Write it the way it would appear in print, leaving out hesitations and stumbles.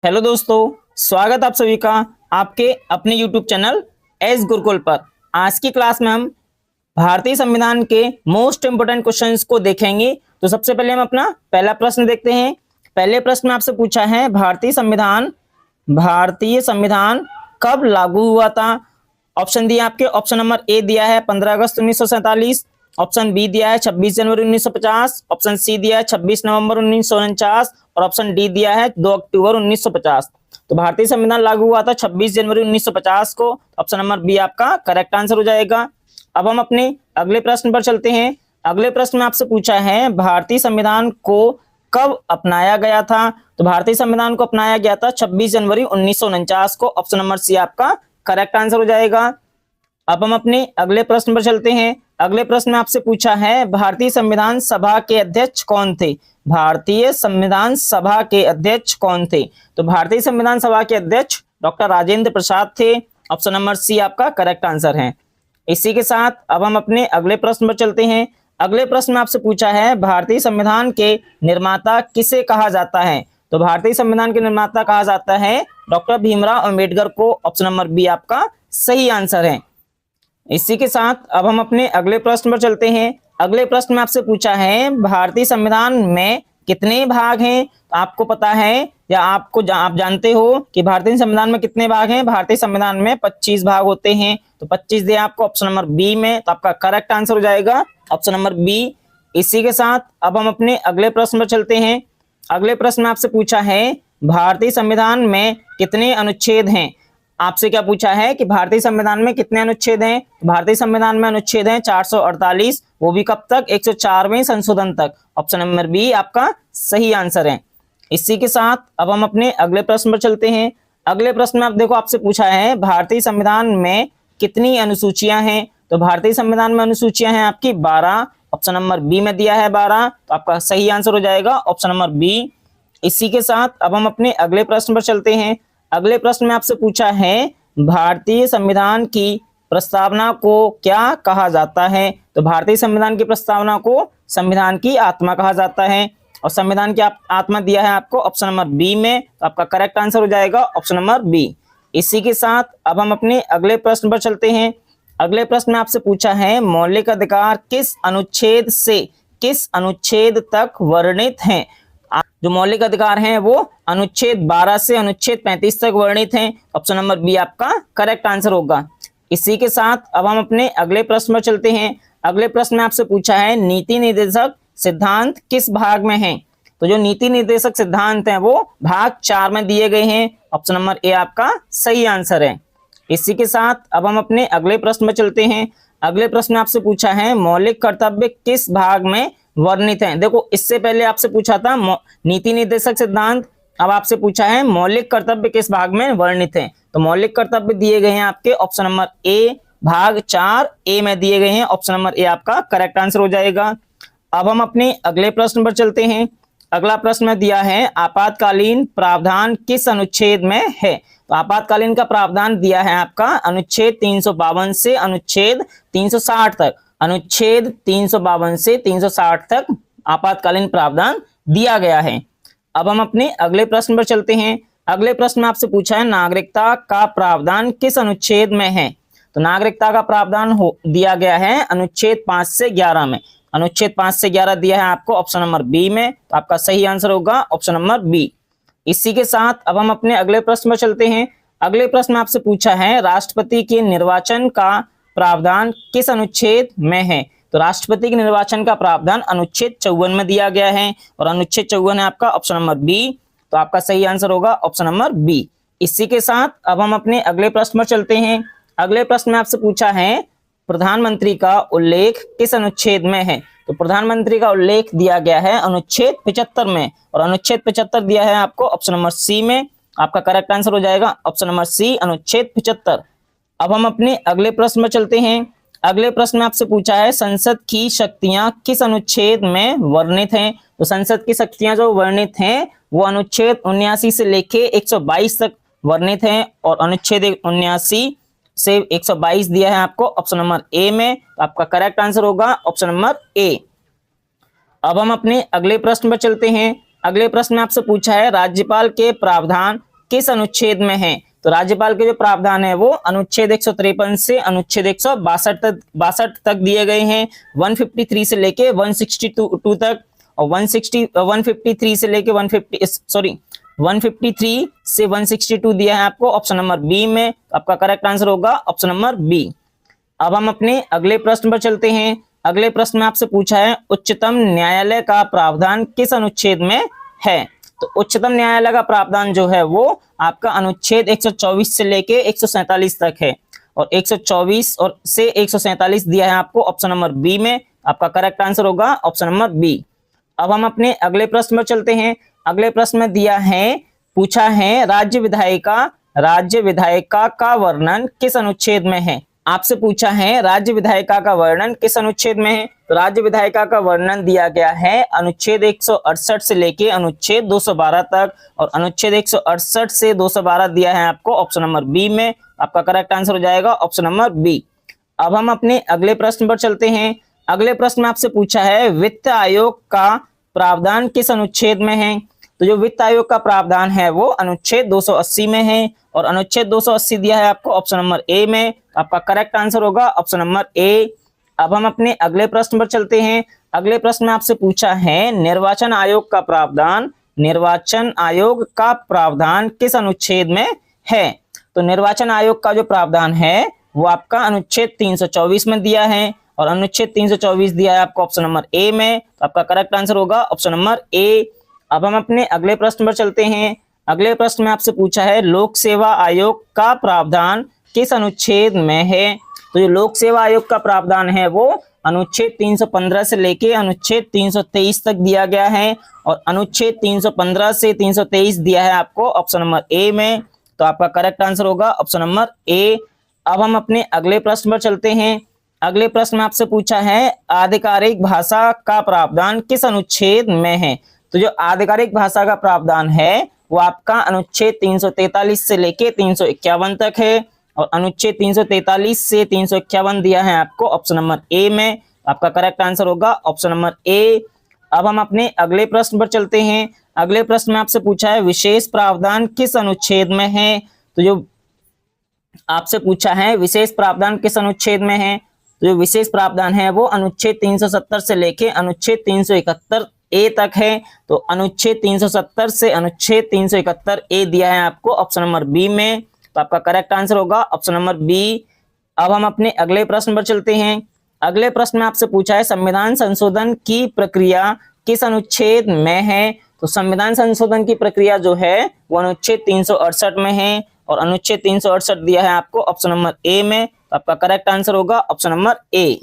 Hello दोस्तों, स्वागत आप सभी का आपके अपने YouTube चैनल एस गुरुकुल पर। आज की क्लास में हम भारतीय संविधान के मोस्ट इंपोर्टेंट क्वेश्चंस को देखेंगे। तो सबसे पहले हम अपना पहला प्रश्न देखते हैं। पहले प्रश्न में आपसे पूछा है भारतीय संविधान कब लागू हुआ था। ऑप्शन दिया आपके, ऑप्शन नंबर ए दिया है 15 अगस्त 1947, ऑप्शन बी दिया है 26 जनवरी 1950, ऑप्शन सी दिया है 26 नवंबर 1949 और ऑप्शन डी दिया है 2 अक्टूबर 1950। तो भारतीय संविधान लागू हुआ था 26 जनवरी 1950 को। ऑप्शन नंबर बी आपका करेक्ट आंसर हो जाएगा। अब हम अपने अगले प्रश्न पर चलते हैं। अगले प्रश्न में आपसे पूछा है भारतीय संविधान को कब अपनाया गया था। तो भारतीय संविधान को अपनाया गया था 26 जनवरी 1949 को। ऑप्शन नंबर सी आपका करेक्ट आंसर हो जाएगा। अब हम अपने अगले प्रश्न पर चलते हैं। अगले प्रश्न में आपसे पूछा है भारतीय संविधान सभा के अध्यक्ष कौन थे। भारतीय संविधान सभा के अध्यक्ष कौन थे। तो भारतीय संविधान सभा के अध्यक्ष डॉक्टर राजेंद्र प्रसाद थे। ऑप्शन नंबर सी आपका करेक्ट आंसर है। इसी के साथ अब हम अपने अगले प्रश्न पर चलते हैं। अगले प्रश्न में आपसे पूछा है भारतीय संविधान के निर्माता किसे कहा जाता है। तो भारतीय संविधान के निर्माता कहा जाता है डॉक्टर भीमराव अंबेडकर को। ऑप्शन नंबर बी आपका सही आंसर है। इसी के साथ अब हम अपने अगले प्रश्न पर चलते हैं। अगले प्रश्न में आपसे पूछा है भारतीय संविधान में कितने भाग हैं। तो आपको पता है या आप जानते हो कि भारतीय संविधान में कितने भाग हैं। भारतीय संविधान में 25 भाग होते हैं। तो 25 दिया आपको ऑप्शन नंबर बी में, तो आपका करेक्ट आंसर हो जाएगा ऑप्शन नंबर बी। इसी के साथ अब हम अपने अगले प्रश्न पर चलते हैं। अगले प्रश्न में आपसे पूछा है भारतीय संविधान में कितने अनुच्छेद हैं। आपसे क्या पूछा है कि भारतीय संविधान में कितने अनुच्छेद हैं। भारतीय संविधान में अनुच्छेद हैं 448, वो भी कब तक, 104वें संशोधन तक। ऑप्शन नंबर बी आपका सही आंसर है। इसी के साथ अब हम अपने अगले प्रश्न पर चलते हैं। अगले प्रश्न में आप देखो, आपसे पूछा है भारतीय संविधान में कितनी अनुसूचियां हैं। तो भारतीय संविधान में अनुसूचियां हैं आपकी 12। ऑप्शन नंबर बी में दिया है 12, तो आपका सही आंसर हो जाएगा ऑप्शन नंबर बी। इसी के साथ अब हम अपने अगले प्रश्न पर चलते हैं। अगले प्रश्न में आपसे पूछा है भारतीय संविधान की प्रस्तावना को क्या कहा जाता है। तो भारतीय संविधान की प्रस्तावना को संविधान की आत्मा कहा जाता है और संविधान की आत्मा दिया है आपको ऑप्शन नंबर बी में, तो आपका करेक्ट आंसर हो जाएगा ऑप्शन नंबर बी। इसी के साथ अब हम अपने अगले प्रश्न पर चलते हैं। अगले प्रश्न में आपसे पूछा है मौलिक अधिकार किस अनुच्छेद तक वर्णित हैं। जो मौलिक अधिकार हैं वो अनुच्छेद 12 से अनुच्छेद 35 तक वर्णित हैं। ऑप्शन नंबर बी आपका करेक्ट आंसर होगा। इसी के साथ अब हम अपने अगले प्रश्न पर चलते हैं। अगले प्रश्न में आपसे पूछा है नीति निर्देशक सिद्धांत किस भाग में हैं। तो जो नीति निर्देशक सिद्धांत हैं वो भाग 4 में दिए गए हैं। ऑप्शन नंबर ए आपका सही आंसर है। इसी के साथ अब हम अपने अगले प्रश्न में चलते हैं। अगले प्रश्न में आपसे पूछा है मौलिक कर्तव्य किस भाग में वर्णित हैं। देखो, इससे पहले आपसे पूछा था नीति निर्देशक सिद्धांत, अब आपसे पूछा है मौलिक कर्तव्य किस भाग में वर्णित हैं। तो मौलिक कर्तव्य दिए गए हैं आपके ऑप्शन नंबर ए भाग 4 ए में दिए गए हैं। ऑप्शन नंबर ए आपका करेक्ट आंसर हो जाएगा। अब हम अपने अगले प्रश्न पर चलते हैं। अगला प्रश्न दिया है आपातकालीन प्रावधान किस अनुच्छेद में है। तो आपातकालीन का प्रावधान दिया है आपका अनुच्छेद 352 से अनुच्छेद 360 तक। अनुच्छेद 352 से 360 तक आपातकालीन प्रावधान दिया गया है। अब हम अपने अगले प्रश्न पर चलते हैं। अगले प्रश्न में आपसे पूछा है नागरिकता का प्रावधान किस अनुच्छेद में है। तो नागरिकता का प्रावधान दिया गया है अनुच्छेद 5 से 11 में। अनुच्छेद 5 से 11 दिया है आपको ऑप्शन नंबर बी में, तो आपका सही आंसर होगा ऑप्शन नंबर बी। इसी के साथ अब हम अपने अगले प्रश्न पर चलते हैं। अगले प्रश्न में आपसे पूछा है राष्ट्रपति के निर्वाचन का प्रावधान किस अनुच्छेद में है। तो राष्ट्रपति के निर्वाचन का प्रावधान अनुच्छेद 54 में दिया गया है और अनुच्छेद 54 है आपका ऑप्शन नंबर बी, तो आपका सही आंसर होगा ऑप्शन नंबर बी। इसी के साथ अब हम अपने अगले प्रश्न पर चलते हैं। अगले प्रश्न में आपसे पूछा है प्रधानमंत्री का उल्लेख किस अनुच्छेद में है। तो प्रधानमंत्री का उल्लेख दिया गया है अनुच्छेद 75 में और अनुच्छेद 75 दिया है आपको ऑप्शन नंबर सी में। आपका करेक्ट आंसर हो जाएगा ऑप्शन नंबर सी अनुच्छेद 75। अब हम अपने अगले प्रश्न में चलते हैं। अगले प्रश्न में आपसे पूछा है संसद की शक्तियां किस अनुच्छेद में वर्णित हैं। तो संसद की शक्तियां जो वर्णित हैं वो अनुच्छेद 79 से लेके 122 तक वर्णित हैं और अनुच्छेद 79 से 122 दिया है आपको ऑप्शन नंबर ए में, तो आपका करेक्ट आंसर होगा ऑप्शन नंबर ए। अब हम अपने अगले प्रश्न पर चलते हैं। अगले प्रश्न में आपसे पूछा है राज्यपाल के प्रावधान किस अनुच्छेद में है? तो राज्यपाल के जो प्रावधान है वो अनुच्छेद 153 से अनुच्छेद 162 तक दिए गए हैं। 153 से लेके 162 तक, और 153 से लेके 153 से 162 दिया है आपको ऑप्शन नंबर बी में। आपका करेक्ट आंसर होगा ऑप्शन नंबर बी। अब हम अपने अगले प्रश्न पर चलते हैं। अगले प्रश्न में आपसे पूछा है उच्चतम न्यायालय का प्रावधान किस अनुच्छेद में है? तो उच्चतम न्यायालय का प्रावधान जो है वो आपका अनुच्छेद 124 से लेके 147 तक है, और 124 और से 147 दिया है आपको ऑप्शन नंबर बी में। आपका करेक्ट आंसर होगा ऑप्शन नंबर बी। अब हम अपने अगले प्रश्न पर चलते हैं। अगले प्रश्न में दिया है, पूछा है राज्य विधायिका का वर्णन किस अनुच्छेद में है? आपसे पूछा है राज्य विधायिका का वर्णन किस अनुच्छेद में है? तो राज्य विधायिका का वर्णन दिया गया है अनुच्छेद 168 से लेके अनुच्छेद 212 तक, और अनुच्छेद 168 से 212 दिया है आपको ऑप्शन नंबर बी में। आपका करेक्ट आंसर हो जाएगा ऑप्शन नंबर बी। अब हम अपने अगले प्रश्न पर चलते हैं। अगले प्रश्न में आपसे पूछा है वित्त आयोग का प्रावधान किस अनुच्छेद में है? तो जो वित्त आयोग का प्रावधान है वो अनुच्छेद 280 में है, और अनुच्छेद 280 दिया है आपको ऑप्शन नंबर ए में। आपका करेक्ट आंसर होगा ऑप्शन नंबर ए। अब हम अपने अगले प्रश्न पर चलते हैं। अगले प्रश्न में आपसे पूछा है निर्वाचन आयोग का प्रावधान किस अनुच्छेद में है? तो निर्वाचन आयोग का जो प्रावधान है वो आपका अनुच्छेद 324 में दिया है, और अनुच्छेद 324 दिया है आपको ऑप्शन नंबर ए में। तो आपका करेक्ट आंसर होगा ऑप्शन नंबर ए। अब हम अपने अगले प्रश्न पर चलते हैं। अगले प्रश्न में आपसे पूछा है लोक सेवा आयोग का प्रावधान किस अनुच्छेद में है? तो जो लोक सेवा आयोग का प्रावधान है वो अनुच्छेद 315 से लेके अनुच्छेद 323 तक दिया गया है, और अनुच्छेद 315 से 323 दिया है आपको ऑप्शन नंबर ए में। तो आपका करेक्ट आंसर होगा ऑप्शन नंबर ए। अब हम अपने अगले प्रश्न पर चलते हैं। अगले प्रश्न में आपसे पूछा है आधिकारिक भाषा का प्रावधान किस अनुच्छेद में है? तो जो आधिकारिक भाषा का प्रावधान है वो आपका अनुच्छेद 343 से लेके 351 तक है, और अनुच्छेद 343 से 351 दिया है आपको ऑप्शन नंबर ए में। आपका करेक्ट आंसर होगा ऑप्शन नंबर ए। अब हम अपने अगले प्रश्न पर चलते हैं। अगले प्रश्न में आपसे पूछा है विशेष प्रावधान किस अनुच्छेद में है? तो जो आपसे पूछा है विशेष प्रावधान किस अनुच्छेद में है, तो जो विशेष प्रावधान है वो अनुच्छेद 370 से लेके अनुच्छेद 371 ए तक है। तो अनुच्छेद 370 से अनुच्छेद 371 ए दिया है आपको ऑप्शन नंबर बी में। तो आपका करेक्ट आंसर होगा ऑप्शन नंबर बी। अब हम अपने अगले प्रश्न पर चलते हैं। अगले प्रश्न में आपसे पूछा है संविधान संशोधन की प्रक्रिया किस अनुच्छेद में है? तो संविधान संशोधन की प्रक्रिया जो है वो अनुच्छेद 368 में है, और अनुच्छेद 368 दिया है आपको ऑप्शन नंबर ए में। तो आपका करेक्ट आंसर होगा ऑप्शन नंबर ए।